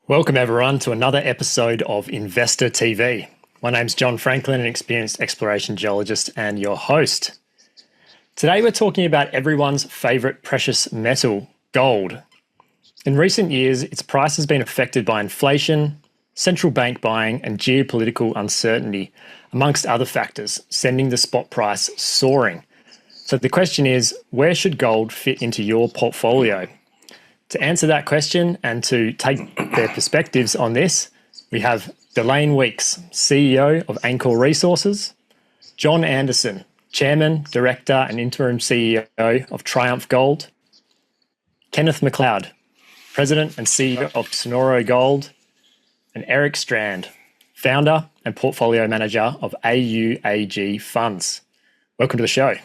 Welcome everyone to another episode of Investor TV. My name's Jon Franklin, an experienced exploration geologist and your host. Today we're talking about everyone's favourite precious metal, gold. In recent years, its price has been affected by inflation, central bank buying and geopolitical uncertainty, amongst other factors, sending the spot price soaring. So the question is, where should gold fit into your portfolio? To answer that question and to take their perspectives on this, we have Delayne Weeks, CEO of Angkor Resources, John Anderson, Chairman, Director and Interim CEO of Triumph Gold, Kenneth MacLeod, President and CEO of Sonoro Gold, and Eric Strand, Founder and Portfolio Manager of AUAG Funds. Welcome to the show.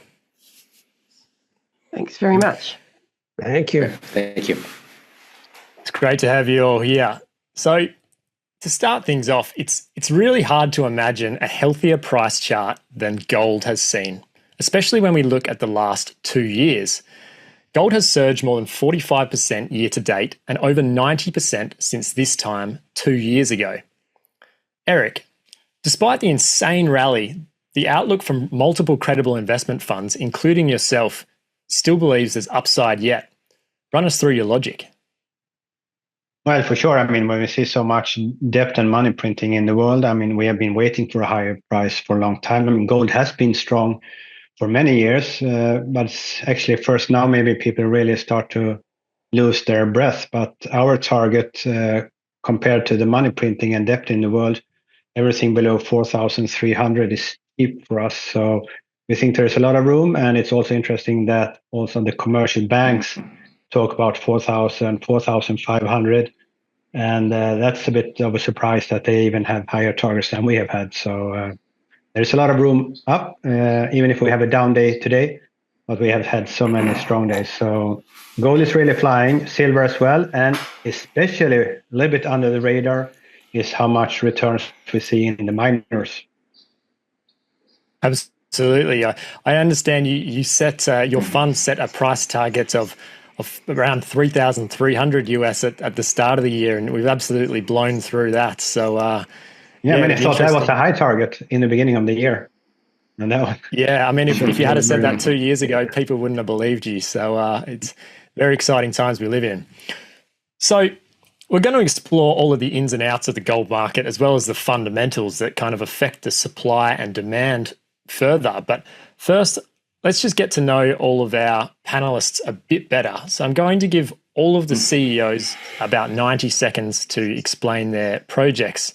Thanks very much. Thank you. Thank you. It's great to have you all here. So to start things off, it's really hard to imagine a healthier price chart than gold has seen, especially when we look at the last 2 years. Gold has surged more than 45% year to date and over 90% since this time 2 years ago. Eric, despite the insane rally, the outlook from multiple credible investment funds, including yourself, still believes there's upside yet. Run us through your logic. Well, for sure. When we see so much debt and money printing in the world, we have been waiting for a higher price for a long time. Gold has been strong for many years, but it's actually first now maybe people really start to lose their breath. But our target, compared to the money printing and debt in the world, everything below 4,300 is cheap for us. So we think there's a lot of room, and it's also interesting that also the commercial banks talk about 4,000, 4,500, and that's a bit of a surprise that they even have higher targets than we have had. So there's a lot of room up, even if we have a down day today, but we have had so many strong days. So gold is really flying, silver as well, and especially a little bit under the radar is how much returns we see in the miners. Absolutely. I understand you set your fund set a price target of around 3,300 US at the start of the year, and we've absolutely blown through that. So I thought that was a high target in the beginning of the year. And that was, if you had said that 2 years ago, people wouldn't have believed you. So it's very exciting times we live in. So we're going to explore all of the ins and outs of the gold market, as well as the fundamentals that kind of affect the supply and demand further. But first, let's just get to know all of our panelists a bit better. So I'm going to give all of the CEOs about 90 seconds to explain their projects.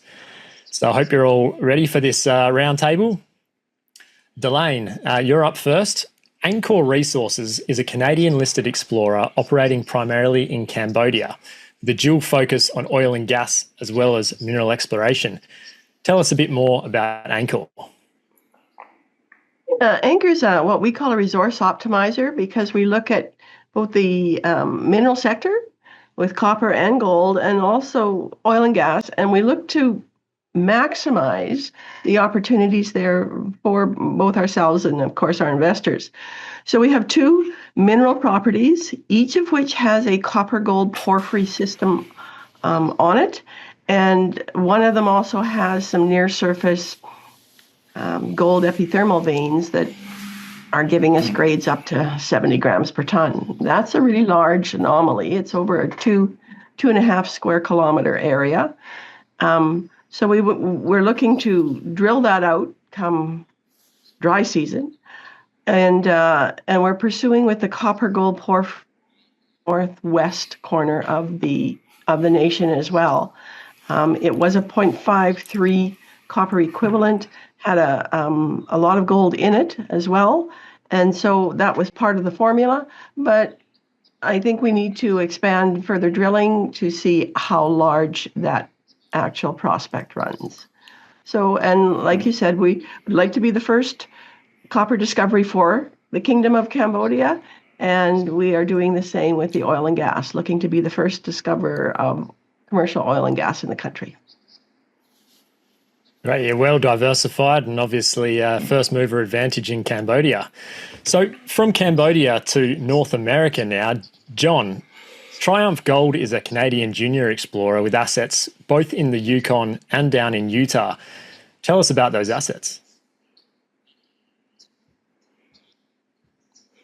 So I hope you're all ready for this roundtable. Delayne, you're up first. Angkor Resources is a Canadian-listed explorer operating primarily in Cambodia, with a dual focus on oil and gas as well as mineral exploration. Tell us a bit more about Angkor. Angkor is what we call a resource optimizer, because we look at both the mineral sector with copper and gold, and also oil and gas, and we look to maximize the opportunities there for both ourselves and, of course, our investors. So we have two mineral properties, each of which has a copper-gold porphyry system on it, and one of them also has some near-surface gold epithermal veins that are giving us grades up to 70 grams per ton. That's a really large anomaly. It's over a two and a half square kilometer area. So we're looking to drill that out come dry season, and we're pursuing with the copper gold northwest corner of the nation as well. It was a 0.53 copper equivalent, had a lot of gold in it as well. And so that was part of the formula. But I think we need to expand further drilling to see how large that actual prospect runs. So, and like you said, we would like to be the first copper discovery for the Kingdom of Cambodia. And we are doing the same with the oil and gas, looking to be the first discoverer of commercial oil and gas in the country. Right, yeah, well diversified and obviously first mover advantage in Cambodia. So from Cambodia to North America now, John, Triumph Gold is a Canadian junior explorer with assets both in the Yukon and down in Utah. Tell us about those assets.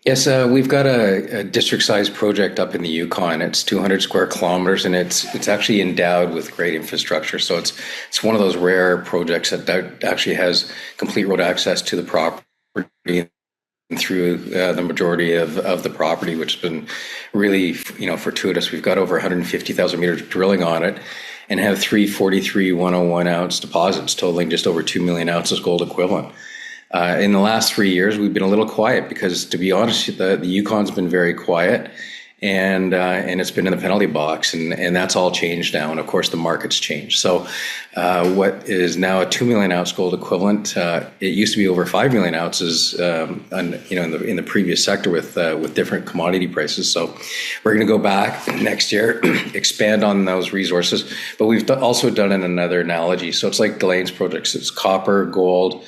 Yes, we've got a district-sized project up in the Yukon. It's 200 square kilometers, and it's actually endowed with great infrastructure. So it's one of those rare projects that actually has complete road access to the property through the majority of the property, which has been really, fortuitous. We've got over 150,000 meters of drilling on it and have 3 43-101 ounce deposits totaling just over 2 million ounces gold equivalent. In the last 3 years, we've been a little quiet because, to be honest, the Yukon's been very quiet, and it's been in the penalty box, and that's all changed now. And of course, the market's changed. So, what is now a 2 million ounce gold equivalent? It used to be over 5 million ounces, in the previous sector with different commodity prices. So, we're going to go back next year, expand on those resources. But we've also done another analogy. So it's like Delayne's projects. It's copper, gold,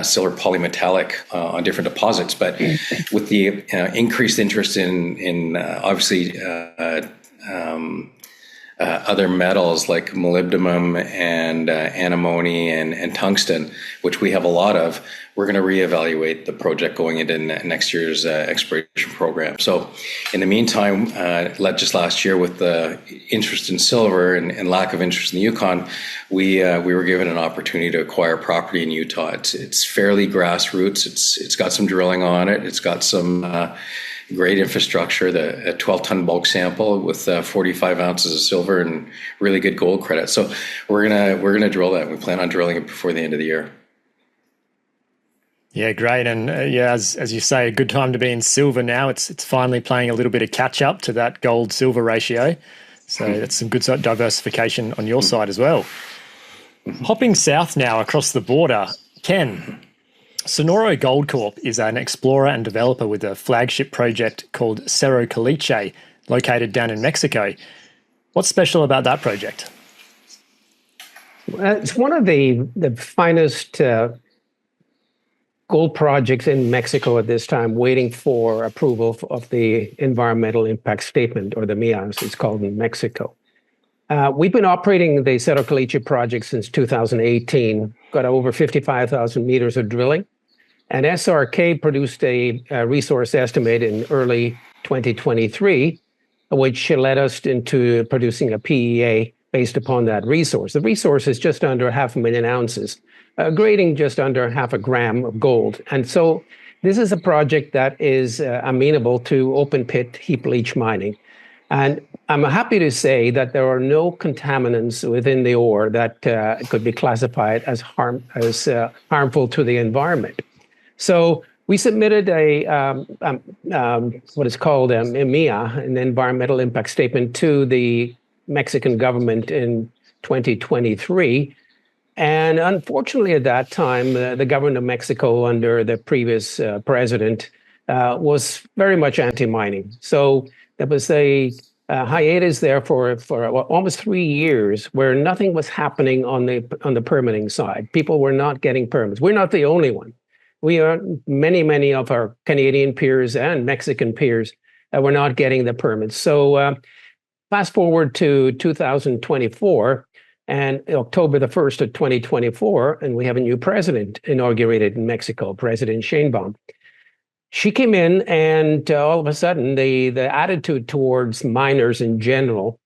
silver polymetallic on different deposits, but with the increased interest in obviously other metals like molybdenum and antimony and tungsten, which we have a lot of, we're going to reevaluate the project going into next year's exploration program. So in the meantime, just last year with the interest in silver and lack of interest in the Yukon, we were given an opportunity to acquire property in Utah. It's fairly grassroots. It's got some drilling on it. It's got some great infrastructure, a 12-ton bulk sample with 45 ounces of silver and really good gold credit. So we're gonna drill that. We plan on drilling it before the end of the year. Yeah, great. And as you say, a good time to be in silver now. It's finally playing a little bit of catch up to that gold silver ratio. So that's some good diversification on your side as well. Hopping south now across the border, Ken, Sonoro Gold Corp is an explorer and developer with a flagship project called Cerro Caliche, located down in Mexico. What's special about that project? It's one of the finest gold projects in Mexico at this time, waiting for approval of the environmental impact statement, or the MIA, as it's called in Mexico. We've been operating the Cerro Caliche project since 2018, got over 55,000 meters of drilling. And SRK produced a resource estimate in early 2023, which led us into producing a PEA based upon that resource. The resource is just under 500,000 ounces, grading just under 0.5 gram of gold. And so this is a project that is amenable to open pit heap leach mining. And I'm happy to say that there are no contaminants within the ore that could be classified as harmful to the environment. So we submitted what is called a MIA, an environmental impact statement, to the Mexican government in 2023. And unfortunately, at that time, the government of Mexico, under the previous president, was very much anti-mining. So there was a hiatus there for almost 3 years, where nothing was happening on the permitting side. People were not getting permits. We're not the only one. We are many of our Canadian peers and Mexican peers were not getting the permits. So fast forward to 2024, and October the 1st of 2024, and we have a new president inaugurated in Mexico, President Sheinbaum. She came in, and all of a sudden, the attitude towards miners in general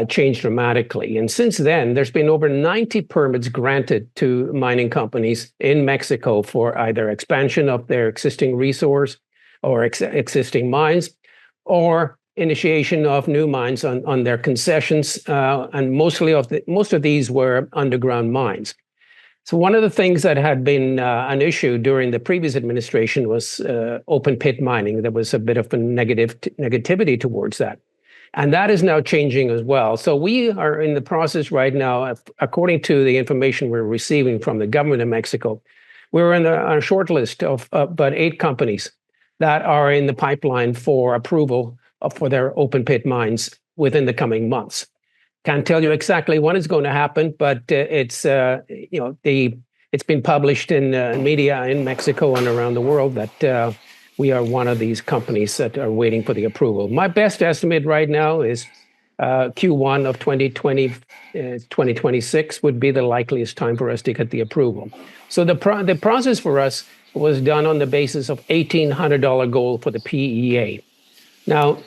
changed dramatically. And since then, there's been over 90 permits granted to mining companies in Mexico for either expansion of their existing resource or existing mines, or initiation of new mines on their concessions. And most of these were underground mines. So one of the things that had been an issue during the previous administration was open pit mining. There was a bit of a negativity towards that. And that is now changing as well. So we are in the process right now, according to the information we're receiving from the government of Mexico, we're on a short list of about 8 companies that are in the pipeline for approval for their open pit mines within the coming months. Can't tell you exactly when it's going to happen, but it's been published in media in Mexico and around the world that we are one of these companies that are waiting for the approval. My best estimate right now is Q1 of 2026 would be the likeliest time for us to get the approval. So the process for us was done on the basis of $1,800 gold for the PEA. Now,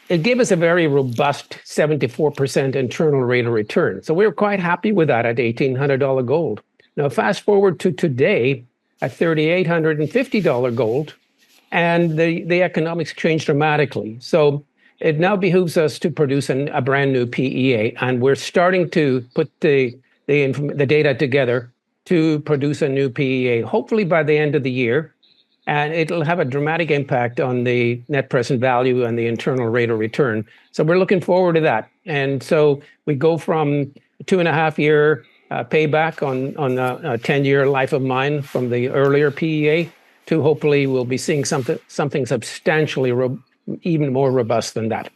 it gave us a very robust 74% internal rate of return. So we were quite happy with that at $1,800 gold. Now, fast forward to today at $3,850 gold, and the economics changed dramatically. So it now behooves us to produce a brand new PEA, and we're starting to put the data together to produce a new PEA, hopefully by the end of the year. And it'll have a dramatic impact on the net present value and the internal rate of return. So we're looking forward to that. And so we go from 2.5-year payback on a 10-year life of mine from the earlier PEA to hopefully we'll be seeing something substantially even more robust than that.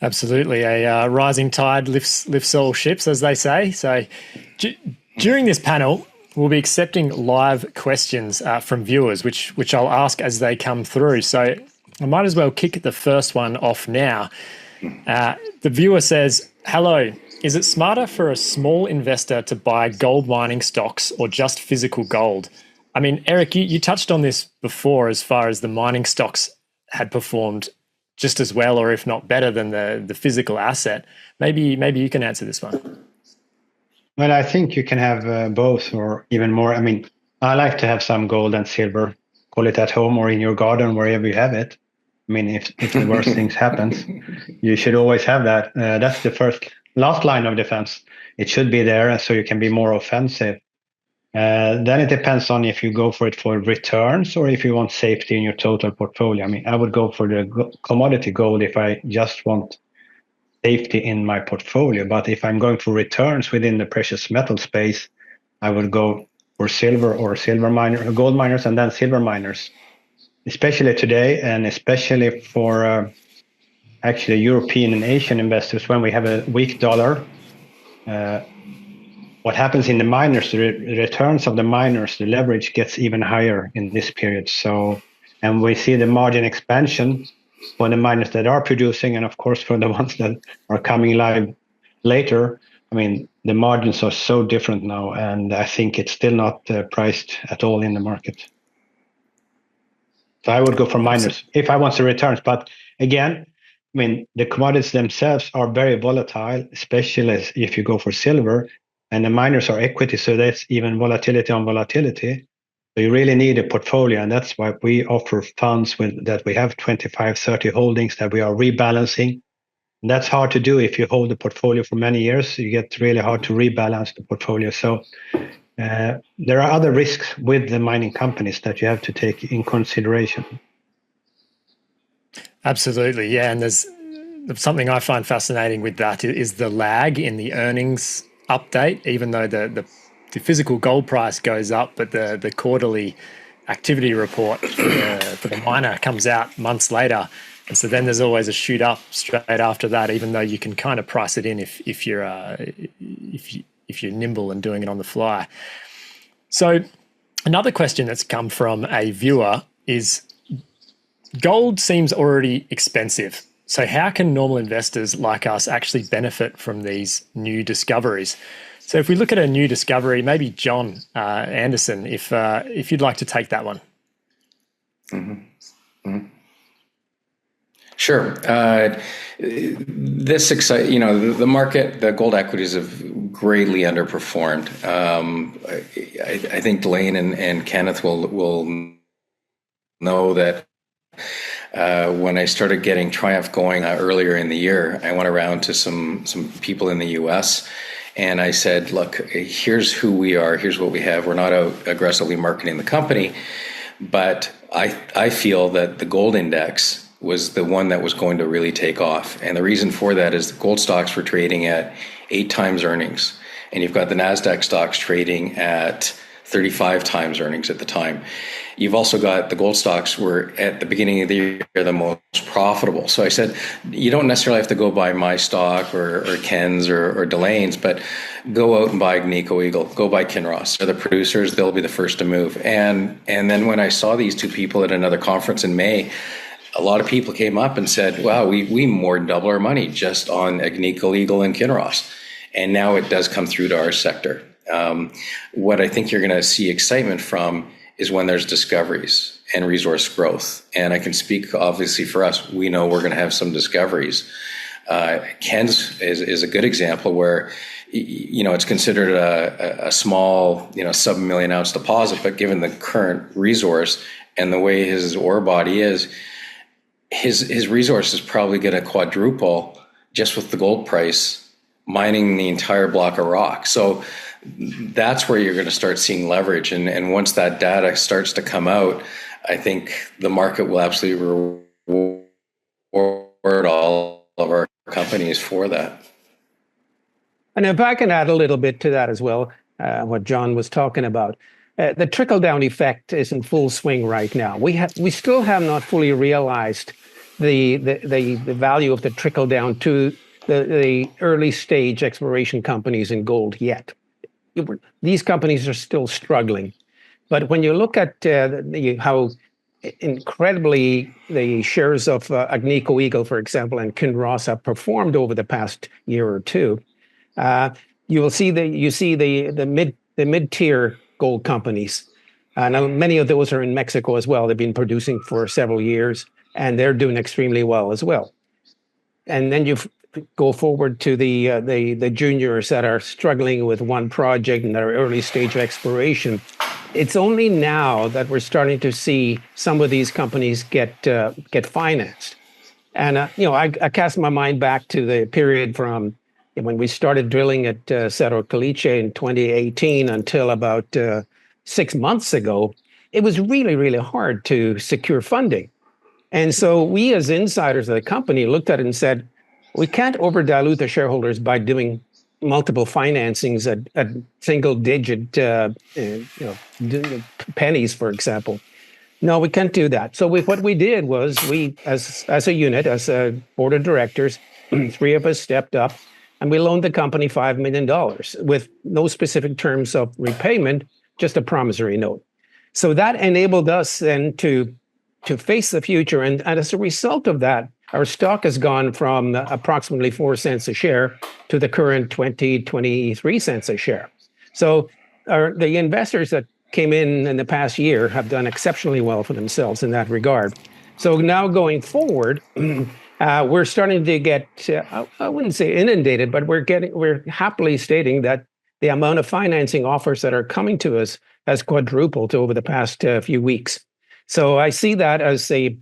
Absolutely. A rising tide lifts all ships, as they say. So during this panel, we'll be accepting live questions from viewers, which I'll ask as they come through. So I might as well kick the first one off now. The viewer says, hello, is it smarter for a small investor to buy gold mining stocks or just physical gold? I mean, Eric, you touched on this before as far as the mining stocks had performed just as well, or if not better than the physical asset. Maybe you can answer this one. Well, I think you can have both or even more. I mean, I like to have some gold and silver, call it at home or in your garden, wherever you have it. I mean, if the worst things happens, you should always have that. That's the last line of defense. It should be there so you can be more offensive. Then it depends on if you go for it for returns or if you want safety in your total portfolio. I mean, I would go for the commodity gold if I just want safety in my portfolio. But if I'm going for returns within the precious metal space, I would go for silver or gold miners and then silver miners, especially today, and especially for actually European and Asian investors when we have a weak dollar. What happens in the miners, the returns of the miners, the leverage gets even higher in this period. So, and we see the margin expansion for the miners that are producing, and of course for the ones that are coming live later. I mean, the margins are so different now, and I think it's still not priced at all in the market. So I would go for miners if I want the returns. But again, I mean, the commodities themselves are very volatile, especially if you go for silver. And the miners are equity, so that's even volatility on volatility. So you really need a portfolio, and that's why we offer funds that we have 25, 30 holdings that we are rebalancing. And that's hard to do if you hold the portfolio for many years. You get really hard to rebalance the portfolio. So there are other risks with the mining companies that you have to take in consideration. Absolutely, yeah. And there's something I find fascinating with that is the lag in the earnings update, even though the physical gold price goes up, but the quarterly activity report for the miner comes out months later. And so then there's always a shoot up straight after that, even though you can kind of price it in if you're nimble and doing it on the fly. So another question that's come from a viewer is, gold seems already expensive. So how can normal investors like us actually benefit from these new discoveries? So if we look at a new discovery, maybe John Anderson, if you'd like to take that one. Mm-hmm. Mm-hmm. Sure. The market, the gold equities have greatly underperformed. I think Delayne and Kenneth will know that. When I started getting Triumph going earlier in the year, I went around to some people in the US and I said, look, here's who we are, here's what we have. We're not out aggressively marketing the company, but I feel that the gold index was the one that was going to really take off. And the reason for that is the gold stocks were trading at 8 times earnings. And you've got the NASDAQ stocks trading at 35 times earnings at the time. You've also got the gold stocks were at the beginning of the year the most profitable. So I said, you don't necessarily have to go buy my stock or Ken's or Delayne's, but go out and buy Agnico Eagle, go buy Kinross. They're the producers, they'll be the first to move. And then when I saw these two people at another conference in May, a lot of people came up and said, wow, we more than double our money just on Agnico Eagle and Kinross. And now it does come through to our sector. What I think you're going to see excitement from is when there's discoveries and resource growth. And I can speak obviously for us, we know we're going to have some discoveries. Ken's is a good example where, it's considered a small, sub million ounce deposit, but given the current resource and the way his ore body is, his resource is probably going to quadruple just with the gold price mining the entire block of rock. So that's where you're going to start seeing leverage. And once that data starts to come out, I think the market will absolutely reward all of our companies for that. And if I can add a little bit to that as well, what John was talking about, the trickle-down effect is in full swing right now. We still have not fully realized the value of the trickle-down to the early stage exploration companies in gold yet. These companies are still struggling. But when you look at how incredibly the shares of Agnico Eagle, for example, and Kinross have performed over the past year or two, you will see the mid-tier gold companies. Now, many of those are in Mexico as well. They've been producing for several years, and they're doing extremely well as well. And then you go forward to the juniors that are struggling with one project in their early stage of exploration. It's only now that we're starting to see some of these companies get financed. And I cast my mind back to the period from when we started drilling at Cerro Caliche in 2018 until about 6 months ago. It was really, really hard to secure funding. And so we as insiders of the company looked at it and said, we can't over-dilute the shareholders by doing multiple financings at single-digit pennies, for example. No, we can't do that. So what we did was we, as a unit, as a board of directors, 3 of us stepped up, and we loaned the company $5 million with no specific terms of repayment, just a promissory note. So that enabled us then to face the future. And as a result of that, our stock has gone from approximately 4 cents a share to the current 23 cents a share. So the investors that came in the past year have done exceptionally well for themselves in that regard. So now going forward, we're starting to get, I wouldn't say inundated, but we're happily stating that the amount of financing offers that are coming to us has quadrupled over the past few weeks. So I see that as the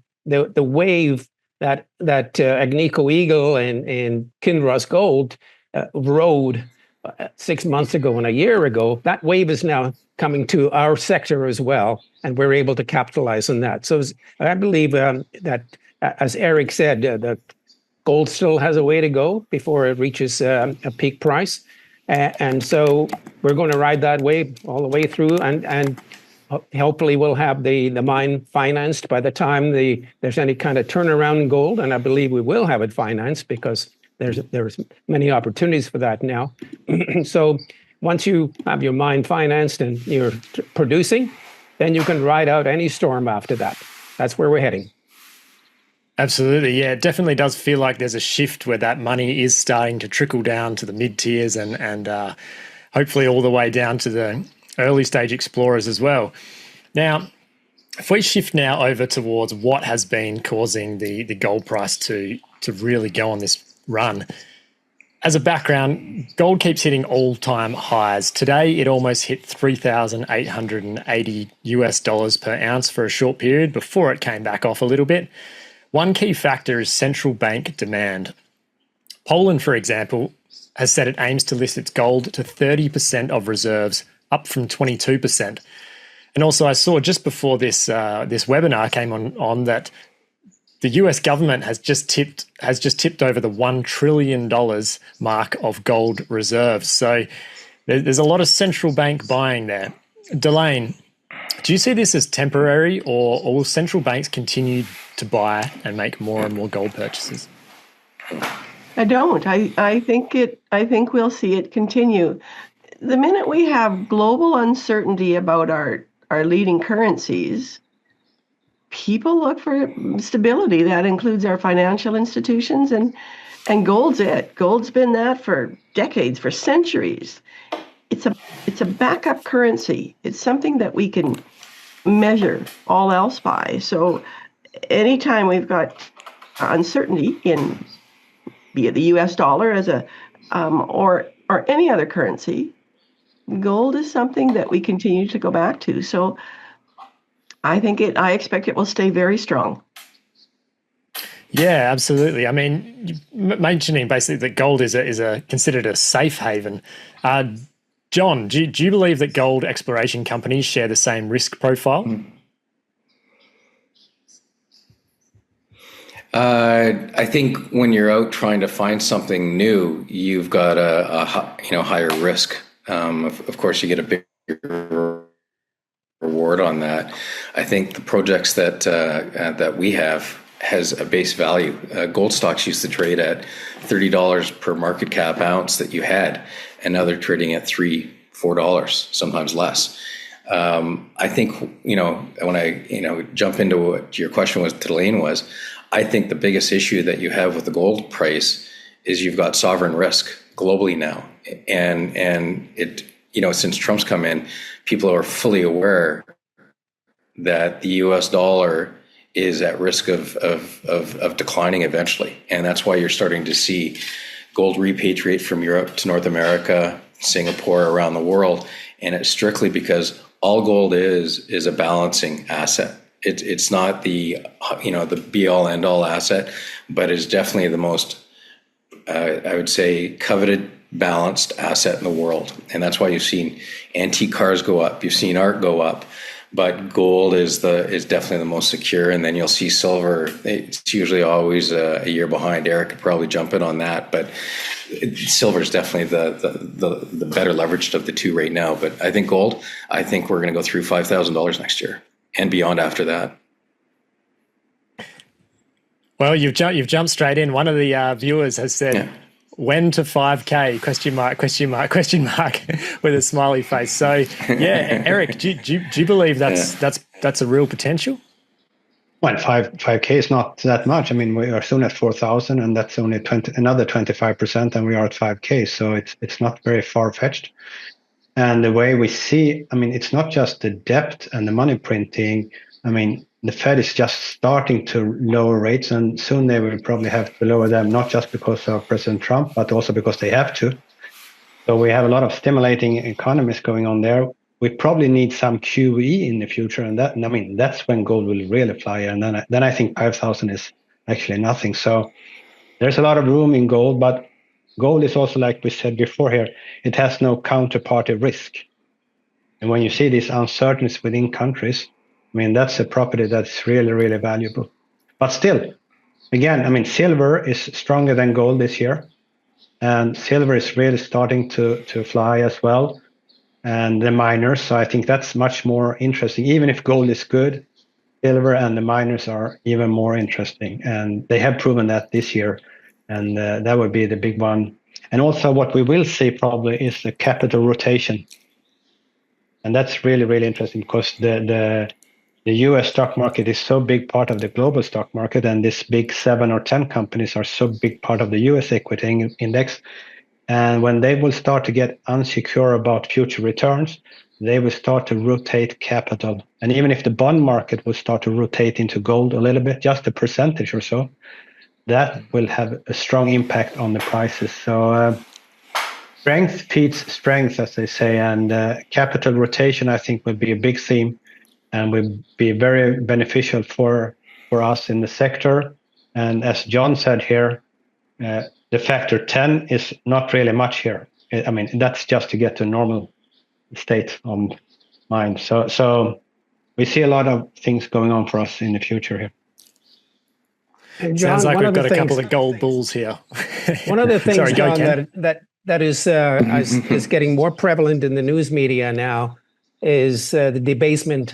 wave that Agnico Eagle and Kinross Gold rode 6 months ago and a year ago. That wave is now coming to our sector as well, and we're able to capitalize on that. So I believe that, as Eric said, the gold still has a way to go before it reaches a peak price. And so we're going to ride that wave all the way through, and hopefully we'll have the mine financed by the time there's any kind of turnaround in gold, and I believe we will have it financed because there's many opportunities for that now. So once you have your mine financed and you're producing, then you can ride out any storm after that. That's where we're heading. Absolutely, yeah. It definitely does feel like there's a shift where that money is starting to trickle down to the mid-tiers and hopefully all the way down to the early stage explorers as well. Now, if we shift now over towards what has been causing the gold price to really go on this run. As a background, gold keeps hitting all-time highs. Today, it almost hit $3,880 per ounce for a short period before it came back off a little bit. One key factor is central bank demand. Poland, for example, has said it aims to list its gold to 30% of reserves, up from 22%. And also I saw just before this webinar came on that the US government has just tipped over the $1 trillion mark of gold reserves. So there's a lot of central bank buying there. Delayne, do you see this as temporary, or will central banks continue to buy and make more and more gold purchases? I don't. I think we'll see it continue. The minute we have global uncertainty about our leading currencies, people look for stability. That includes our financial institutions, and gold's it. Gold's been that for decades, for centuries. It's a backup currency. It's something that we can measure all else by. So anytime we've got uncertainty in, be it the U.S. dollar as a or any other currency, gold is something that we continue to go back to. So I expect it will stay very strong. Yeah, absolutely. I mean, mentioning basically that gold is considered a safe haven. John, do you believe that gold exploration companies share the same risk profile? I think when you're out trying to find something new, you've got a higher risk. Of course, you get a bigger reward on that. I think the projects that we have has a base value. Gold stocks used to trade at $30 per market cap ounce that you had, and now they're trading at $3-4, sometimes less. I think, when I jump into what your question was to Delayne was, I think the biggest issue that you have with the gold price is you've got sovereign risk globally now. And it, since Trump's come in, people are fully aware that the US dollar is at risk of declining eventually. And that's why you're starting to see gold repatriate from Europe to North America, Singapore, around the world. And it's strictly because all gold is a balancing asset. It's not the be all end all asset, but it's definitely the most, I would say, coveted, balanced asset in the world. And that's why you've seen antique cars go up, you've seen art go up, but gold is definitely the most secure. And then you'll see silver. It's usually always a year behind. Eric could probably jump in on that, but silver is definitely the better leveraged of the two right now. But I think gold, we're going to go through $5,000 next year and beyond after that. Well, you've jumped straight in. One of the viewers has said, "When to 5K?" Question mark with a smiley face. So, yeah, Eric, do you believe that's a real potential? Well, 5K is not that much. I mean, we are soon at 4,000, and that's only another 25%, and we are at 5K. So it's not very far fetched. And the way we see, I mean, it's not just the debt and the money printing. I mean, the Fed is just starting to lower rates, and soon they will probably have to lower them, not just because of President Trump, but also because they have to. So we have a lot of stimulating economies going on there. We probably need some QE in the future, and that's when gold will really fly. And then I think 5,000 is actually nothing. So there's a lot of room in gold, but gold is also, like we said before here, it has no counterparty risk. And when you see these uncertainties within countries, I mean, that's a property that's really, really valuable. But still, again, I mean, silver is stronger than gold this year. And silver is really starting to fly as well. And the miners, so I think that's much more interesting. Even if gold is good, silver and the miners are even more interesting. And they have proven that this year. And that would be the big one. And also what we will see probably is the capital rotation. And that's really, really interesting because the US stock market is so big part of the global stock market, and this big 7 or 10 companies are so big part of the US equity index. And when they will start to get unsecure about future returns, they will start to rotate capital. And even if the bond market will start to rotate into gold a little bit, just a percentage or so, that will have a strong impact on the prices. So strength feeds strength, as they say, and capital rotation, I think, will be a big theme and will be very beneficial for us in the sector. And as John said here, the factor 10 is not really much here. I mean, that's just to get to normal state of mind. So we see a lot of things going on for us in the future here. And John, sounds like we've got a couple of gold bulls here. One of the things, Sorry, John, that is getting more prevalent in the news media now is the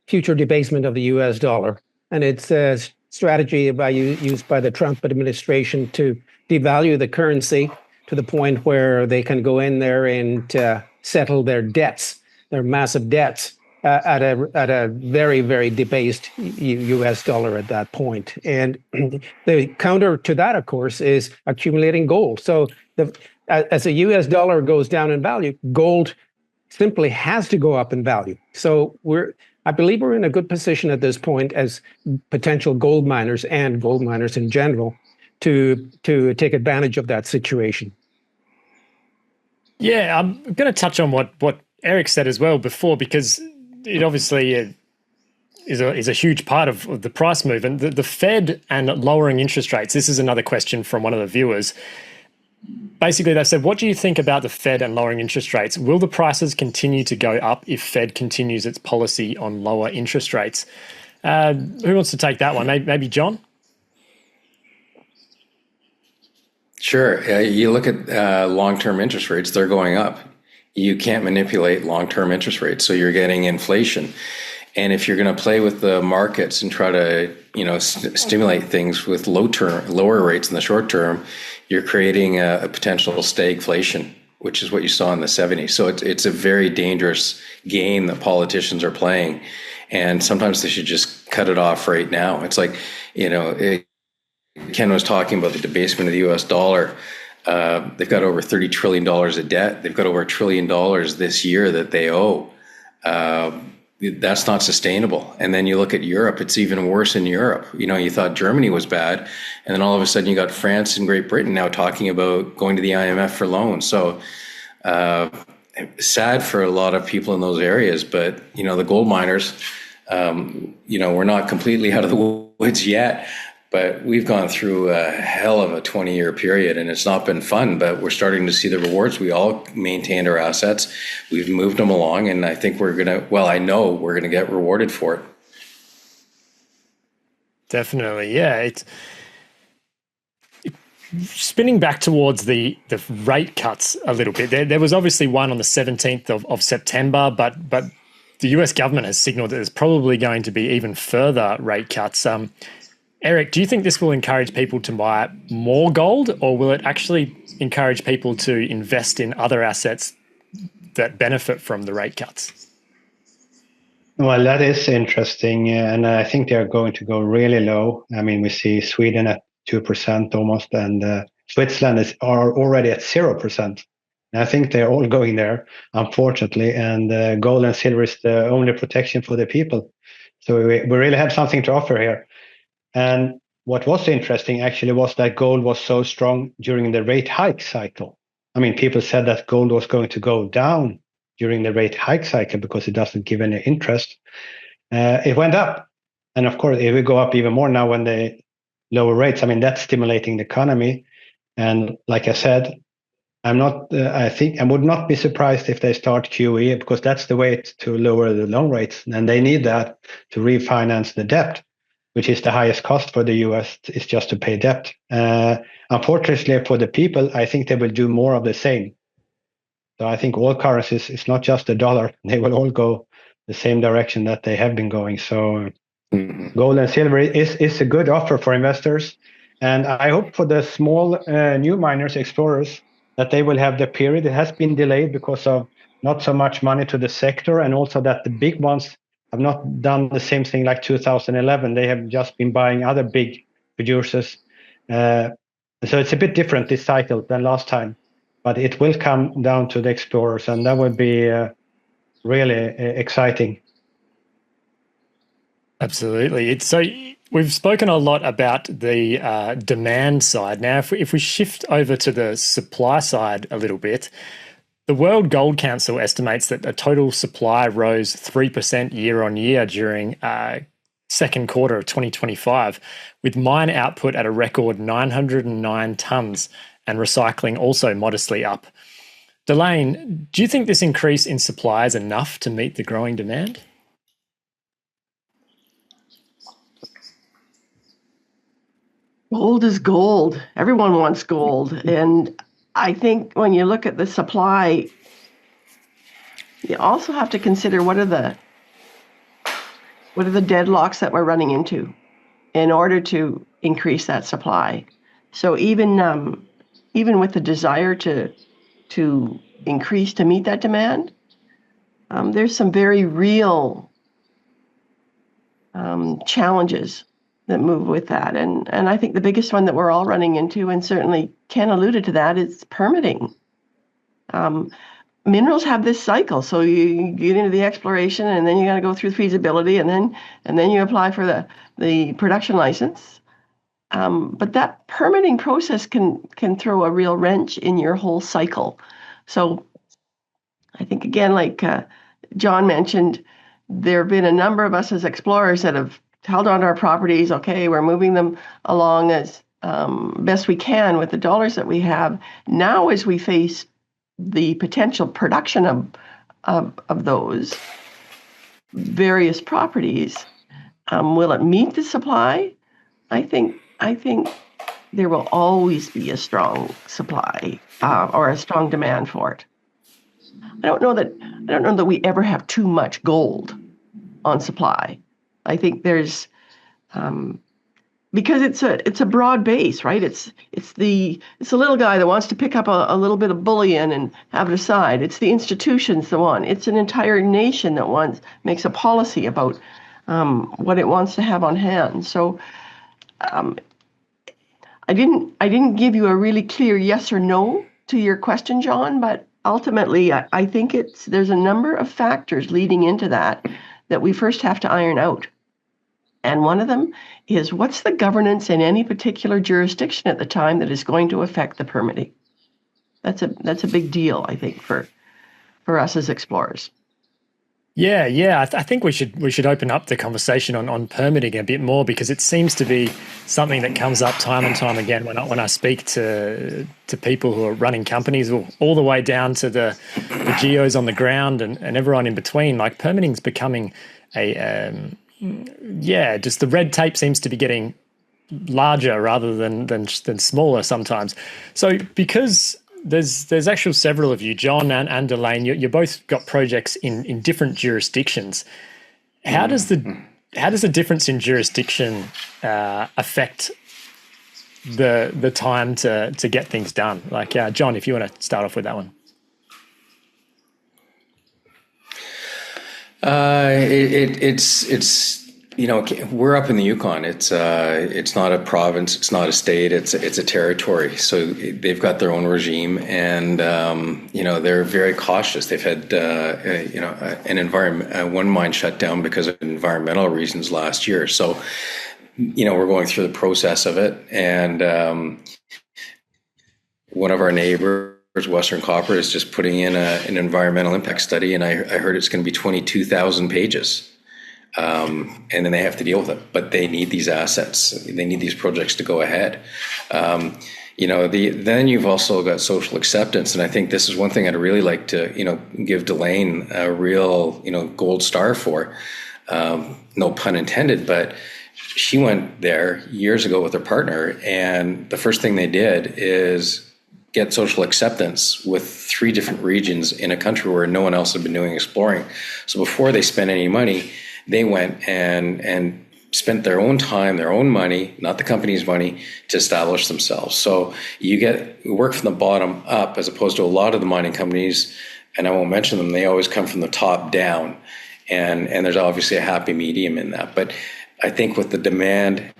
future debasement of the U.S. dollar, and it's a strategy used by the Trump administration to devalue the currency to the point where they can go in there and settle their debts, their massive debts, at a very, very debased U.S. dollar at that point. And the counter to that, of course, is accumulating gold. So as the U.S. dollar goes down in value, gold simply has to go up in value. So I believe we're in a good position at this point as potential gold miners and gold miners in general to take advantage of that situation. Yeah, I'm going to touch on what Eric said as well before, because it obviously is a huge part of the price move. And the Fed and lowering interest rates, this is another question from one of the viewers. Basically, they said, what do you think about the Fed and lowering interest rates? Will the prices continue to go up if Fed continues its policy on lower interest rates? Who wants to take that one? Maybe John? Sure. You look at long-term interest rates, they're going up. You can't manipulate long-term interest rates, so you're getting inflation. And if you're going to play with the markets and try to, stimulate things with lower rates in the short term, you're creating a potential stagflation, which is what you saw in the 70s. So it's a very dangerous game that politicians are playing. And sometimes they should just cut it off right now. It's like, Ken was talking about the debasement of the US dollar. They've got over $30 trillion of debt. They've got over $1 trillion this year that they owe. That's not sustainable. And then you look at Europe, it's even worse in Europe. You thought Germany was bad, and then all of a sudden you got France and Great Britain now talking about going to the IMF for loans. So sad for a lot of people in those areas, but the gold miners, we're not completely out of the woods yet, but we've gone through a hell of a 20-year period, and it's not been fun, but we're starting to see the rewards. We all maintained our assets. We've moved them along, and I think I know we're going to get rewarded for it. Definitely, yeah. It's spinning back towards the rate cuts a little bit. There was obviously one on the 17th of September, but the US government has signaled that there's probably going to be even further rate cuts. Eric, do you think this will encourage people to buy more gold, or will it actually encourage people to invest in other assets that benefit from the rate cuts? Well, that is interesting, and I think they're going to go really low. I mean, we see Sweden at 2% almost, and Switzerland are already at 0%. And I think they're all going there, unfortunately, and gold and silver is the only protection for the people. So we really have something to offer here. And what was interesting actually was that gold was so strong during the rate hike cycle. I mean, people said that gold was going to go down during the rate hike cycle because it doesn't give any interest. It went up. And of course, it will go up even more now when they lower rates. I mean, that's stimulating the economy. And like I said, I think I would not be surprised if they start QE, because that's the way to lower the loan rates. And they need that to refinance the debt, which is the highest cost for the US, is just to pay debt. Unfortunately for the people, I think they will do more of the same. So I think all currencies, it's not just the dollar, they will all go the same direction that they have been going. So gold and silver is a good offer for investors. And I hope for the small new miners, explorers, that they will have the period. It has been delayed because of not so much money to the sector, and also that the big ones have not done the same thing like 2011. They have just been buying other big producers. So it's a bit different this cycle than last time, but it will come down to the explorers, and that would be really exciting. Absolutely. So we've spoken a lot about the demand side. Now, if we shift over to the supply side a little bit, the World Gold Council estimates that a total supply rose 3% year on year during second quarter of 2025, with mine output at a record 909 tonnes and recycling also modestly up. Delayne, do you think this increase in supply is enough to meet the growing demand? Gold is gold. Everyone wants gold. And I think when you look at the supply, you also have to consider what are the deadlocks that we're running into in order to increase that supply. So even with the desire to increase to meet that demand, there's some very real challenges that move with that. And I think the biggest one that we're all running into, and certainly Ken alluded to that, is permitting. Minerals have this cycle. So you get into the exploration, and then you got to go through feasibility, and then you apply for the production license. But that permitting process can throw a real wrench in your whole cycle. So I think, again, like Jon mentioned, there have been a number of us as explorers that have held on to our properties. Okay, we're moving them along as best we can with the dollars that we have. Now, as we face the potential production of those various properties, will it meet the supply? I think there will always be a strong supply or a strong demand for it. I don't know that we ever have too much gold on supply. I think there's because it's a broad base, right? It's the little guy that wants to pick up a little bit of bullion and have it aside. It's the institutions that want. It's an entire nation that makes a policy about what it wants to have on hand. So I didn't give you a really clear yes or no to your question, Jon, but ultimately I think there's a number of factors leading into that we first have to iron out. And one of them is, what's the governance in any particular jurisdiction at the time that is going to affect the permitting? That's a big deal, I think, for us as explorers. Yeah. I think we should open up the conversation on permitting a bit more, because it seems to be something that comes up time and time again when I speak to people who are running companies, all the way down to the geos on the ground and everyone in between. Like, permitting's becoming just the red tape seems to be getting larger rather than smaller sometimes. So because there's actually several of you, Jon and Delayne, you both got projects in different jurisdictions. How does the difference in jurisdiction affect the time to get things done? Like, Jon, if you want to start off with that one. It's we're up in the Yukon. It's not a province. It's not a state. It's a territory. So they've got their own regime, and they're very cautious. They've had one mine shut down because of environmental reasons last year. So we're going through the process of it, and one of our neighbors, Western Copper, is just putting in an environmental impact study, and I heard it's going to be 22,000 pages. And then they have to deal with it, but they need these assets. They need these projects to go ahead. Then you've also got social acceptance, and I think this is one thing I'd really like to, give Delayne a real, gold star for. No pun intended, but she went there years ago with her partner, and the first thing they did is get social acceptance with 3 different regions in a country where no one else had been doing exploring. So before they spent any money, they went and spent their own time, their own money, not the company's money, to establish themselves. So you work from the bottom up, as opposed to a lot of the mining companies, and I won't mention them, they always come from the top down. And there's obviously a happy medium in that. But I think with the demand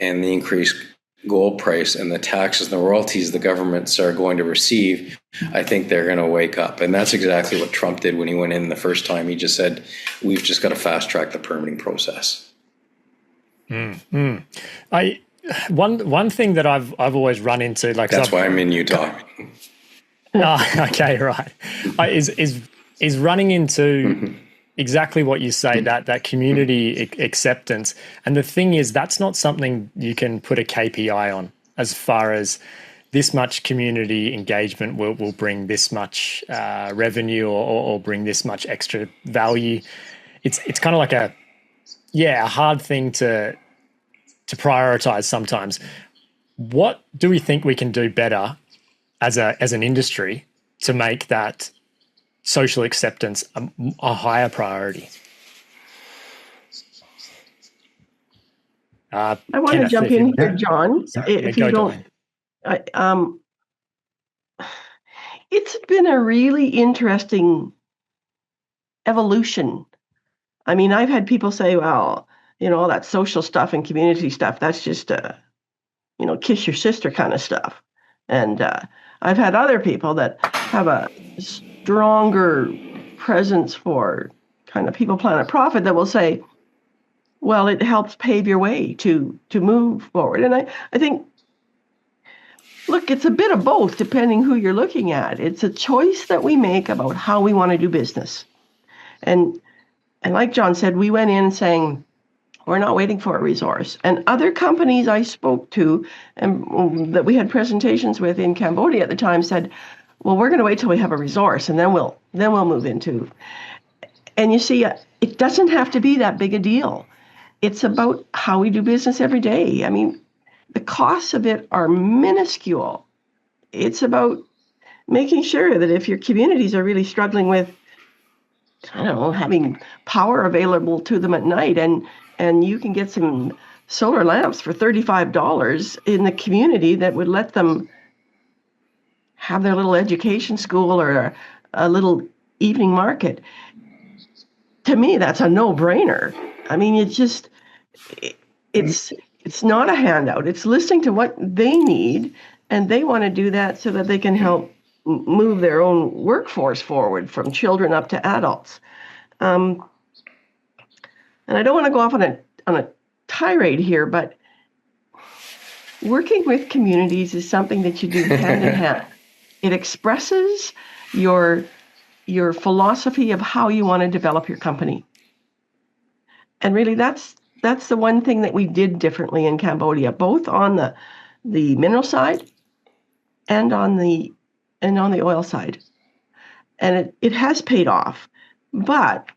and the increased gold price and the taxes and the royalties the governments are going to receive, I think they're going to wake up. And that's exactly what Trump did when he went in the first time. He just said, we've just got to fast track the permitting process. One thing that I've always run into, like, that's why I'm in Utah. Okay, right. Is running into exactly what you say, that community acceptance. And the thing is, that's not something you can put a KPI on, as far as this much community engagement will bring this much revenue or bring this much extra value. It's kind of like a hard thing to prioritize sometimes. What do we think we can do better as an industry to make that social acceptance a higher priority? I want Kenneth, to jump in here, John, if you don't. It's been a really interesting evolution. I mean, I've had people say, well, all that social stuff and community stuff, that's just, kiss your sister kind of stuff. And I've had other people that have a stronger presence for kind of people, planet, profit that will say, well, it helps pave your way to move forward. And I think, look, it's a bit of both depending who you're looking at. It's a choice that we make about how we want to do business. And like John said, we went in saying, we're not waiting for a resource. And other companies I spoke to and that we had presentations with in Cambodia at the time said, well, we're going to wait till we have a resource and then we'll move into. And you see, it doesn't have to be that big a deal. It's about how we do business every day. I mean, the costs of it are minuscule. It's about making sure that if your communities are really struggling with, I don't know, having power available to them at night and you can get some solar lamps for $35 in the community that would let them have their little education school or a little evening market. To me, that's a no-brainer. I mean, it's not a handout. It's listening to what they need, and they want to do that so that they can help move their own workforce forward from children up to adults. And I don't want to go off on a tirade here, but working with communities is something that you do hand in hand. It expresses your philosophy of how you want to develop your company. And really, that's the one thing that we did differently in Cambodia, both on the mineral side and on the oil side. And it has paid off. But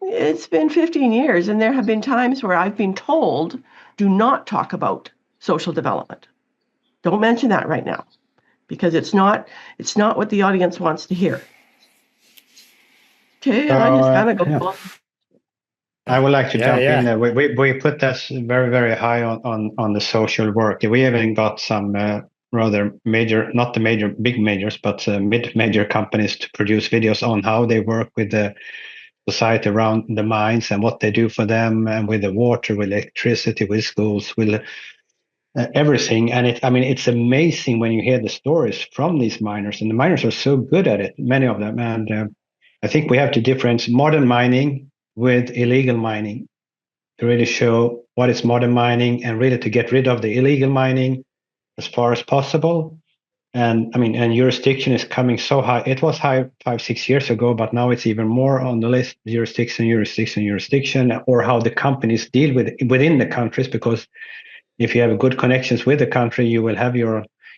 it's been 15 years, and there have been times where I've been told, do not talk about social development. Don't mention that right now, because it's not what the audience wants to hear. Okay, I just kind of go. Yeah. I would like to jump in there. We put this very, very high on the social work. We even got some rather major, not the big majors, but mid-major companies to produce videos on how they work with the society around the mines and what they do for them, and with the water, with electricity, with schools, with everything. And it's amazing when you hear the stories from these miners, and the miners are so good at it, many of them. And I think we have to differentiate modern mining with illegal mining to really show what is modern mining, and really to get rid of the illegal mining as far as possible. And jurisdiction is coming so high. It was high 5-6 years ago, but now it's even more on the list. Jurisdiction, or how the companies deal within the countries. Because if you have good connections with the country, you will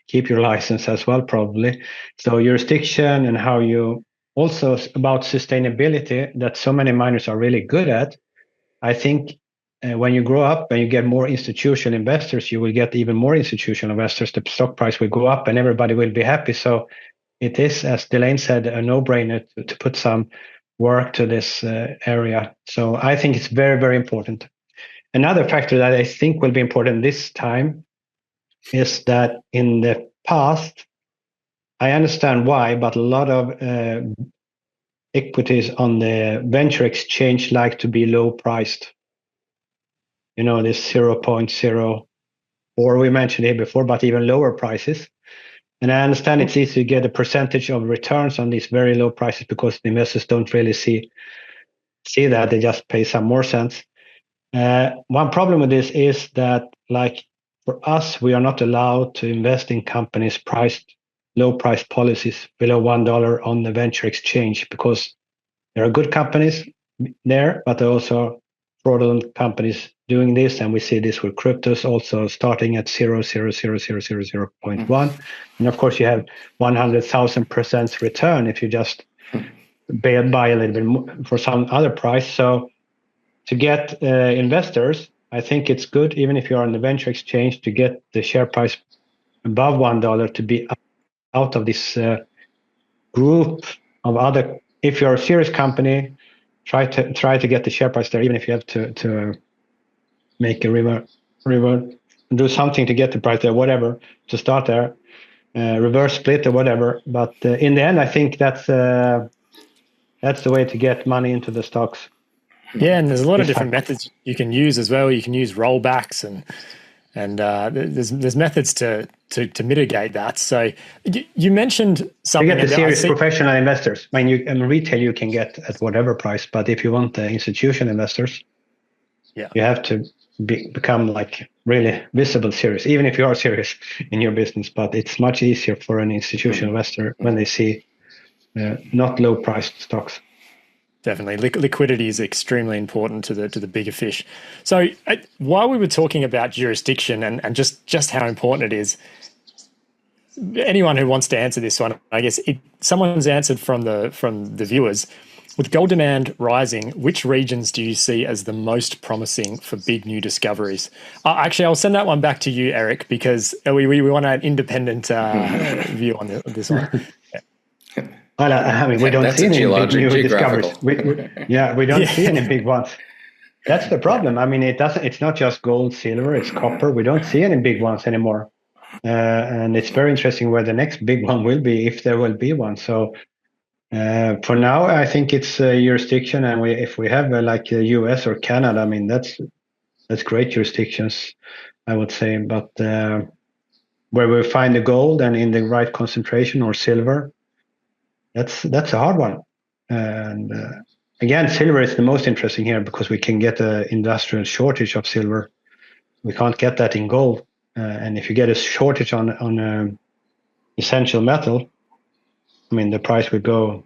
keep your license as well, probably. So jurisdiction, and how you also about sustainability that so many miners are really good at. I think when you grow up and you get more institutional investors, you will get even more institutional investors. The stock price will go up and everybody will be happy. So it is, as Delayne said, a no-brainer to put some work to this area. So I think it's very, very important. Another factor that I think will be important this time is that in the past, I understand why, but a lot of equities on the venture exchange like to be low priced. This 0.04 we mentioned here before, but even lower prices. And I understand it's easy to get a percentage of returns on these very low prices because the investors don't really see that. They just pay some more cents. One problem with this is that, like, for us, we are not allowed to invest in companies priced low price policies below $1 on the venture exchange, because there are good companies there, but there are also fraudulent companies doing this, and we see this with cryptos also starting at 0.00000.1, and of course you have 100,000% return if you just buy a little bit more for some other price. So to get investors, I think it's good, even if you're on the venture exchange, to get the share price above $1 to be out of this group of other if you're a serious company, try to get the share price there, even if you have to make a river, do something to get the price there, whatever, to start there, reverse split or whatever. But in the end, I think that's the way to get money into the stocks. Yeah, and there's a lot of different methods you can use as well. You can use rollbacks, and there's methods to mitigate that. So you mentioned something. You get the serious professional investors. I mean, in retail you can get at whatever price, but if you want the institutional investors, you have to become like really visible serious, even if you are serious in your business. But it's much easier for an institutional investor when they see not low priced stocks. Definitely. Liquidity is extremely important to the bigger fish. So while we were talking about jurisdiction and just how important it is, anyone who wants to answer this one, I guess someone's answered from the viewers. With gold demand rising, which regions do you see as the most promising for big new discoveries? Actually, I'll send that one back to you, Eric, because we want an independent view on this one. Well, I mean, we don't see any big new discoveries. We don't see any big ones. That's the problem. I mean, it's not just gold, silver, it's copper. We don't see any big ones anymore. And it's very interesting where the next big one will be, if there will be one. So for now, I think it's jurisdiction. And if we have like the US or Canada, I mean, that's great jurisdictions, I would say. But where we find the gold and in the right concentration, or silver, that's a hard one. And again, silver is the most interesting here because we can get an industrial shortage of silver. We can't get that in gold. And if you get a shortage on essential metal, I mean, the price would go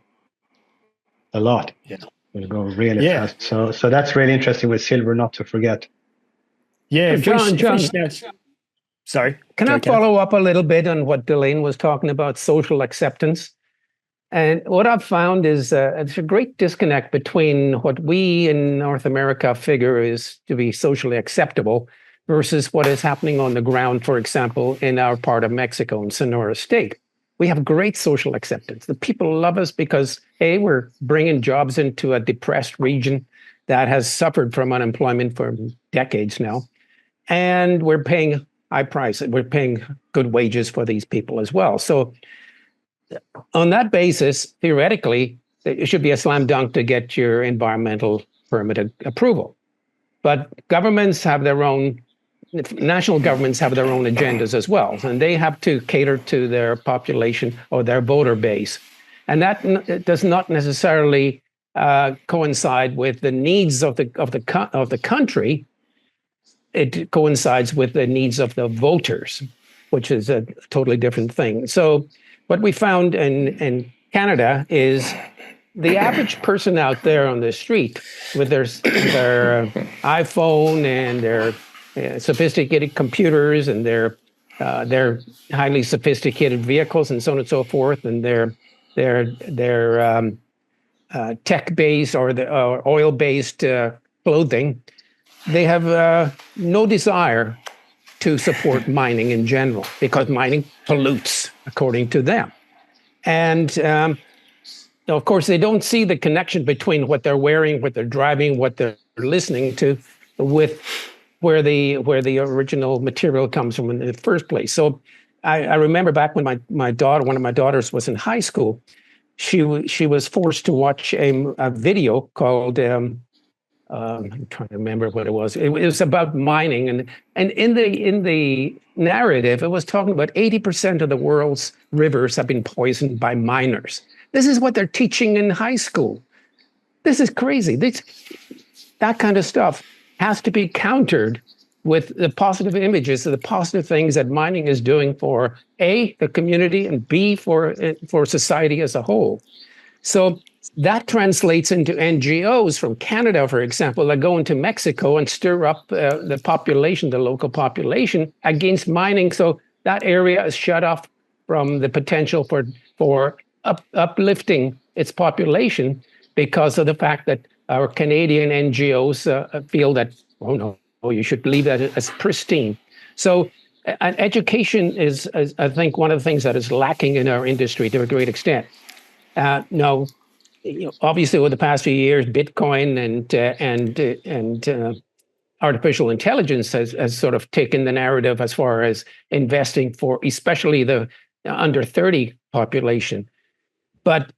a lot. Yeah. It will go really fast. So that's really interesting with silver, not to forget. Yeah, John. Sorry. Can I follow up a little bit on what Delayne was talking about, social acceptance? And what I've found is it's a great disconnect between what we in North America figure is to be socially acceptable versus what is happening on the ground, for example, in our part of Mexico, in Sonoro State. We have great social acceptance. The people love us because, A, we're bringing jobs into a depressed region that has suffered from unemployment for decades now. And we're paying high prices. We're paying good wages for these people as well. So on that basis, theoretically, it should be a slam dunk to get your environmental permit approval. But governments have their own, national governments have their own agendas as well, and they have to cater to their population or their voter base. And that does not necessarily coincide with the needs of the country. It coincides with the needs of the voters, which is a totally different thing. So what we found in Canada is the average person out there on the street with their iPhone and their sophisticated computers and their highly sophisticated vehicles and so on and so forth, and their tech-based or the oil-based clothing, they have no desire to support mining in general because mining pollutes, according to them. And of course, they don't see the connection between what they're wearing, what they're driving, what they're listening to, with where the original material comes from in the first place. So I remember back when one of my daughters was in high school, she was forced to watch a video called I'm trying to remember what it was. It was about mining, and in the narrative, it was talking about 80% of the world's rivers have been poisoned by miners. This is what they're teaching in high school. This is crazy. That kind of stuff has to be countered with the positive images, the positive things that mining is doing for A, the community, and B, for society as a whole. So that translates into NGOs from Canada, for example, that go into Mexico and stir up the population, the local population, against mining. So that area is shut off from the potential for uplifting its population because of the fact that our Canadian NGOs feel that, oh no, you should leave that as pristine. So education is, I think, one of the things that is lacking in our industry to a great extent. Now, obviously over the past few years, Bitcoin and artificial intelligence has sort of taken the narrative as far as investing for especially the under 30 population. But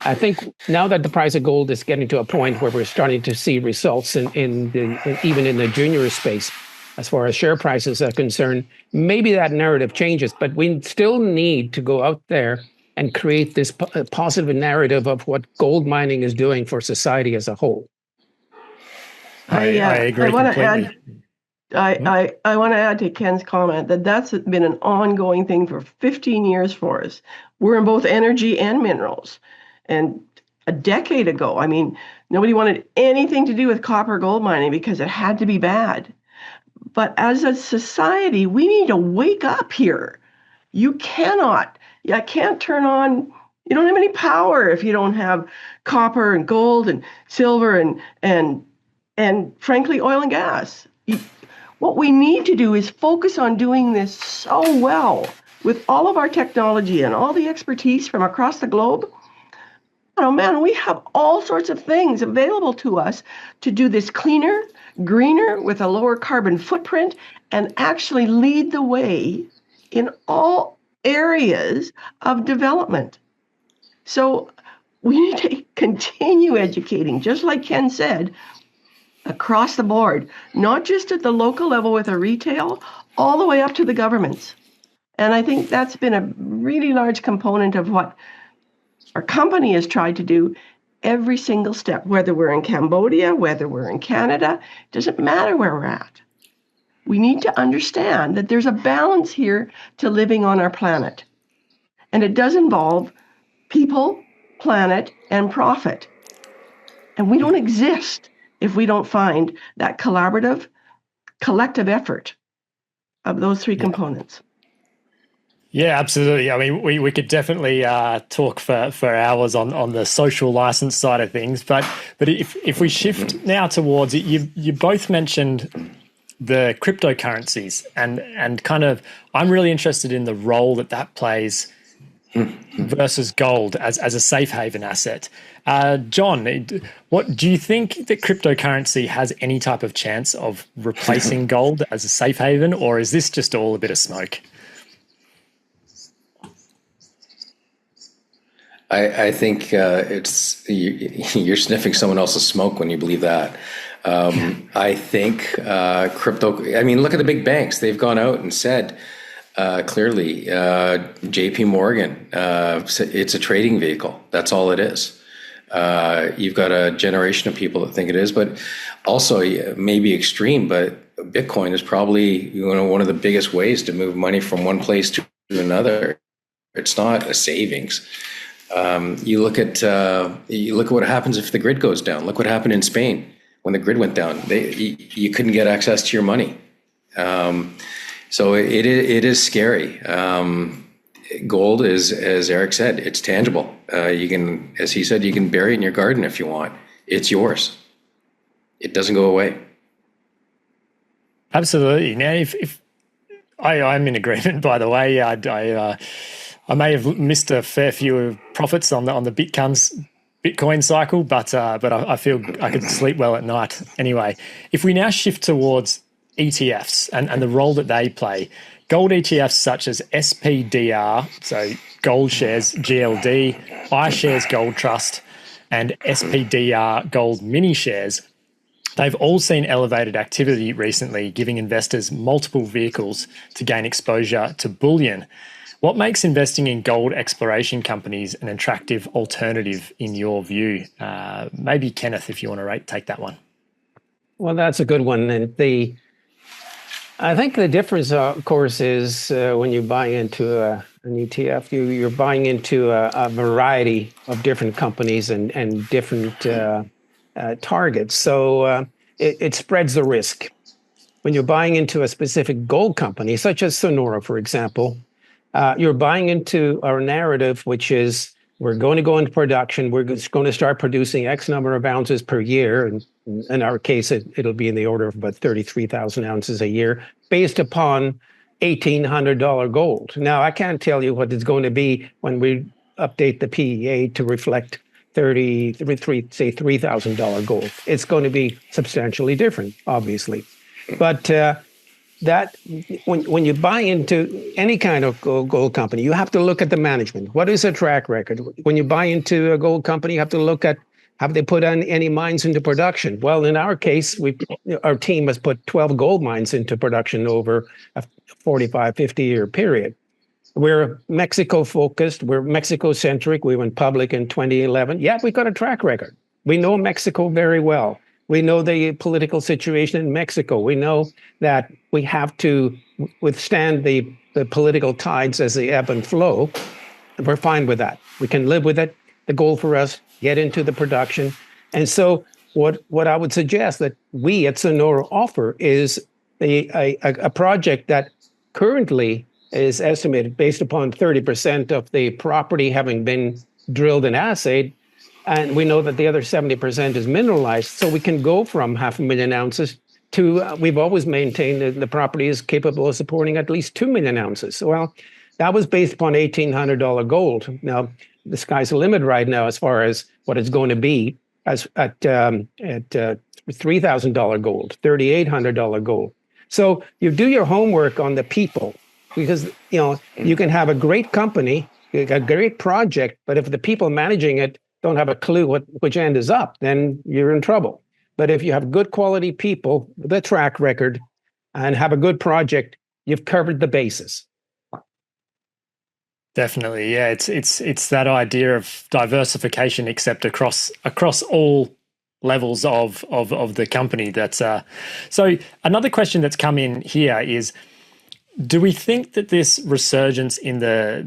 I think now that the price of gold is getting to a point where we're starting to see results even in the junior space, as far as share prices are concerned, maybe that narrative changes, but we still need to go out there and create this positive narrative of what gold mining is doing for society as a whole. I agree completely. I want to add to Ken's comment that that's been an ongoing thing for 15 years for us. We're in both energy and minerals. And a decade ago, I mean, nobody wanted anything to do with copper gold mining because it had to be bad. But as a society, we need to wake up here. You can't turn on, you don't have any power if you don't have copper and gold and silver and frankly, oil and gas. What we need to do is focus on doing this so well with all of our technology and all the expertise from across the globe. Oh man, we have all sorts of things available to us to do this cleaner, greener, with a lower carbon footprint, and actually lead the way in all areas of development. So we need to continue educating, just like Ken said, across the board, not just at the local level with a retail, all the way up to the governments. And I think that's been a really large component of what our company has tried to do every single step, whether we're in Cambodia, whether we're in Canada, it doesn't matter where we're at. We need to understand that there's a balance here to living on our planet. And it does involve people, planet, and profit. And we don't exist if we don't find that collaborative, collective effort of those three components. Yeah, absolutely. I mean, we could definitely talk for hours on the social license side of things, but if we shift now towards it, you both mentioned the cryptocurrencies and kind of, I'm really interested in the role that plays versus gold as a safe haven asset. John, what do you think that cryptocurrency has any type of chance of replacing gold as a safe haven, or is this just all a bit of smoke? I think you're sniffing someone else's smoke when you believe that. I think crypto, I mean, look at the big banks. They've gone out and said clearly, JP Morgan, it's a trading vehicle. That's all it is. You've got a generation of people that think it is, but also maybe extreme, but Bitcoin is probably one of the biggest ways to move money from one place to another. It's not a savings. You look at what happens if the grid goes down. Look what happened in Spain when the grid went down. You couldn't get access to your money. So it is scary. Gold is, as Eric said, it's tangible. You can, as he said, you can bury it in your garden if you want. It's yours. It doesn't go away. Absolutely. Now, if I'm in agreement, by the way, I may have missed a fair few profits on the Bitcoin cycle, but I feel I could sleep well at night. Anyway, if we now shift towards ETFs and the role that they play, gold ETFs such as SPDR, so Gold Shares GLD, iShares Gold Trust, and SPDR Gold Mini Shares, they've all seen elevated activity recently, giving investors multiple vehicles to gain exposure to bullion. What makes investing in gold exploration companies an attractive alternative in your view? Maybe Kenneth, if you want to take that one. Well, that's a good one. And I think the difference, of course, is when you buy into an ETF, you're buying into a variety of different companies and different targets. So it spreads the risk. When you're buying into a specific gold company, such as Sonoro, for example, you're buying into our narrative, which is we're going to go into production. We're just going to start producing X number of ounces per year. And in our case, it'll be in the order of about 33,000 ounces a year based upon $1,800 gold. Now, I can't tell you what it's going to be when we update the PEA to reflect $3,000 gold. It's going to be substantially different, obviously. But that when you buy into any kind of gold company, you have to look at the management. What is a track record? When you buy into a gold company, you have to look at, have they put any mines into production? Well, in our case, our team has put 12 gold mines into production over a 45, 50-year period. We're Mexico-focused. We're Mexico-centric. We went public in 2011. Yeah, we got a track record. We know Mexico very well. We know the political situation in Mexico. We know that we have to withstand the political tides as they ebb and flow. And we're fine with that. We can live with it. The goal for us, get into the production. And so what I would suggest that we at Sonoro offer is a project that currently is estimated based upon 30% of the property having been drilled and assayed. And we know that the other 70% is mineralized. So we can go from 500,000 ounces to, we've always maintained that the property is capable of supporting at least 2 million ounces. Well, that was based upon $1,800 gold. Now, the sky's the limit right now as far as what it's going to be at $3,000 gold, $3,800 gold. So you do your homework on the people, because you can have a great company, a great project, but if the people managing it don't have a clue which end is up, then you're in trouble. But if you have good quality people, the track record, and have a good project, you've covered the bases. Definitely, yeah. It's that idea of diversification, except across all levels of the company. That's so. Another question that's come in here is, do we think that this resurgence in the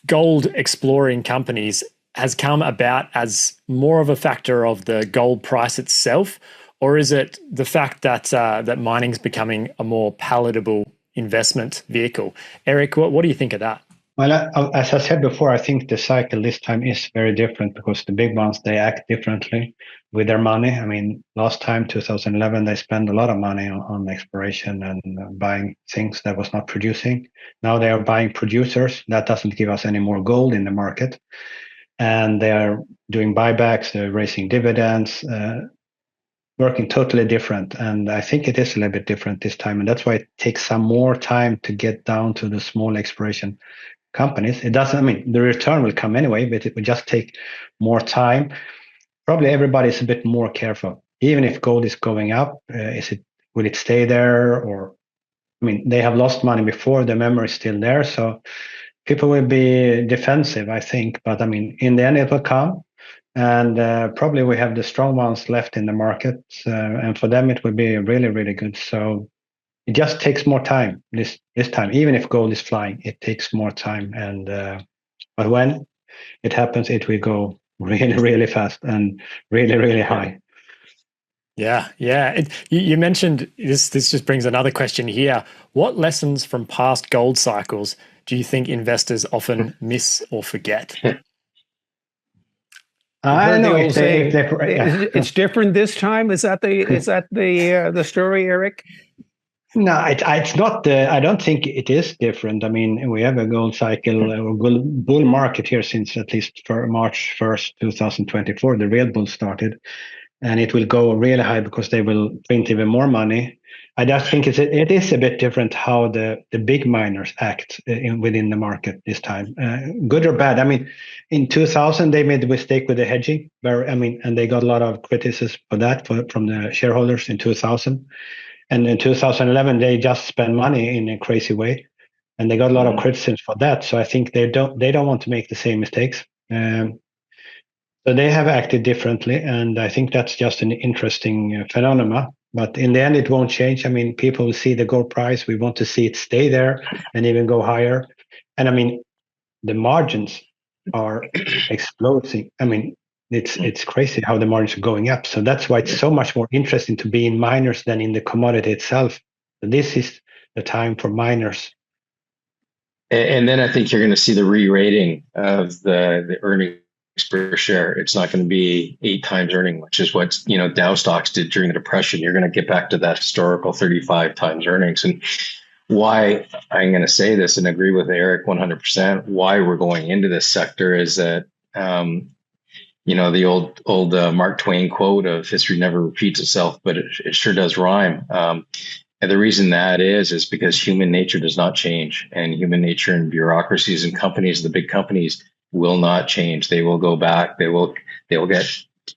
gold exploring companies has come about as more of a factor of the gold price itself, or is it the fact that that mining's becoming a more palatable investment vehicle? Eric, what do you think of that? Well, as I said before, I think the cycle this time is very different because the big ones, they act differently with their money. I mean, last time, 2011, they spent a lot of money on exploration and buying things that was not producing. Now they are buying producers. That doesn't give us any more gold in the market. And they are doing buybacks, they're raising dividends, working totally different. And I think it is a little bit different this time. And that's why it takes some more time to get down to the small exploration companies. It doesn't, I mean, the return will come anyway, but it will just take more time. Probably everybody's a bit more careful. Even if gold is going up, will it stay there? Or, I mean, they have lost money before, the memory is still there. So people will be defensive, I think. But I mean, in the end, it will come. And probably we have the strong ones left in the market. And for them, it will be really, really good. So it just takes more time this time. Even if gold is flying, it takes more time. And but when it happens, it will go really, really fast and really, really high. Yeah. You mentioned this. This just brings another question here. What lessons from past gold cycles do you think investors often miss or forget? I don't know if it's different this time. Is that the story, Eric? No, it's not. I don't think it is different. I mean, we have a gold cycle or bull market here since at least for March 1st, 2024. The real bull started, and it will go really high because they will print even more money. I just think it is a bit different how the big miners act within the market this time, good or bad. I mean, in 2000 they made a mistake with the hedging, and they got a lot of criticism for that from the shareholders in 2000. And in 2011 they just spent money in a crazy way, and they got a lot of criticism for that. So I think they don't want to make the same mistakes. So they have acted differently, and I think that's just an interesting phenomenon. But in the end, it won't change. I mean, people will see the gold price. We want to see it stay there and even go higher. And I mean, the margins are exploding. I mean, it's crazy how the margins are going up. So that's why it's so much more interesting to be in miners than in the commodity itself. So this is the time for miners. And then I think you're going to see the re-rating of the earnings per share. It's not going to be 8 times earning, which is what Dow stocks did during the Depression. You're going to get back to that historical 35 times earnings. And why I'm going to say this and agree with Eric 100%, why we're going into this sector is that the old Mark Twain quote of history never repeats itself, but it sure does rhyme. And the reason that is because human nature does not change, and human nature and bureaucracies and companies, the big companies, will not change. They will go back. They will get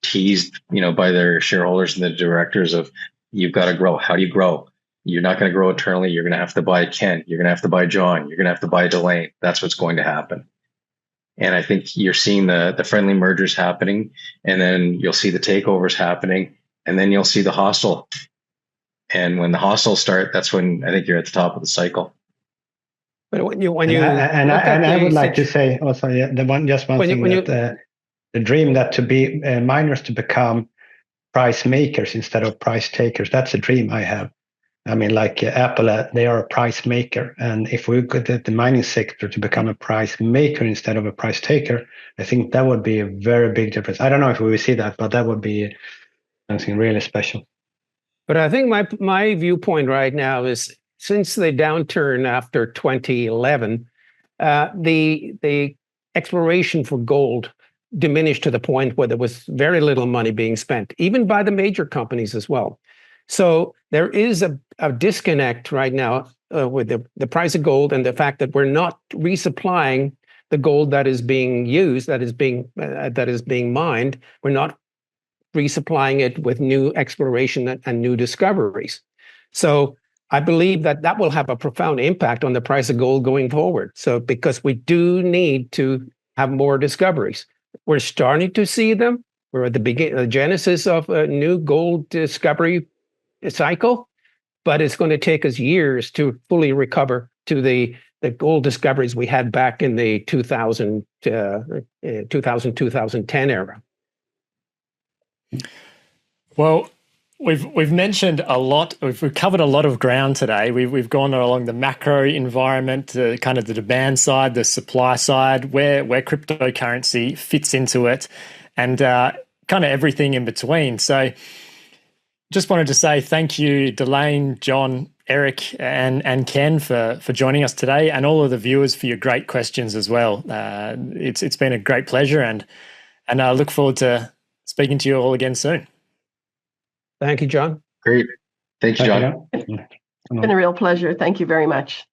teased, by their shareholders and the directors of, you've got to grow. How do you grow? You're not going to grow internally. You're going to have to buy Ken. You're going to have to buy John. You're going to have to buy Delayne. That's what's going to happen. And I think you're seeing the friendly mergers happening, and then you'll see the takeovers happening, and then you'll see the hostile. And when the hostiles start, that's when I think you're at the top of the cycle. But when you I would like to say also, the dream that to be miners to become price makers instead of price takers. That's a dream I have. I mean, like Apple, they are a price maker. And if we could get the mining sector to become a price maker instead of a price taker, I think that would be a very big difference. I don't know if we will see that, but that would be something really special. But I think my viewpoint right now is, since the downturn after 2011, the exploration for gold diminished to the point where there was very little money being spent, even by the major companies as well. So there is a disconnect right now with the price of gold and the fact that we're not resupplying the gold that is being used, that is being mined. We're not resupplying it with new exploration and new discoveries. So I believe that will have a profound impact on the price of gold going forward. So because we do need to have more discoveries. We're starting to see them. We're at the genesis of a new gold discovery cycle, but it's going to take us years to fully recover to the gold discoveries we had back in the 2010 era. Well, we've mentioned a lot. We've covered a lot of ground today. We've gone along the macro environment, to kind of the demand side, the supply side, where cryptocurrency fits into it, and kind of everything in between. So, just wanted to say thank you, Delayne, John, Eric, and Ken for joining us today, and all of the viewers for your great questions as well. It's been a great pleasure, and I look forward to speaking to you all again soon. Thank you, John. Great. Thank you, John. It's been a real pleasure. Thank you very much.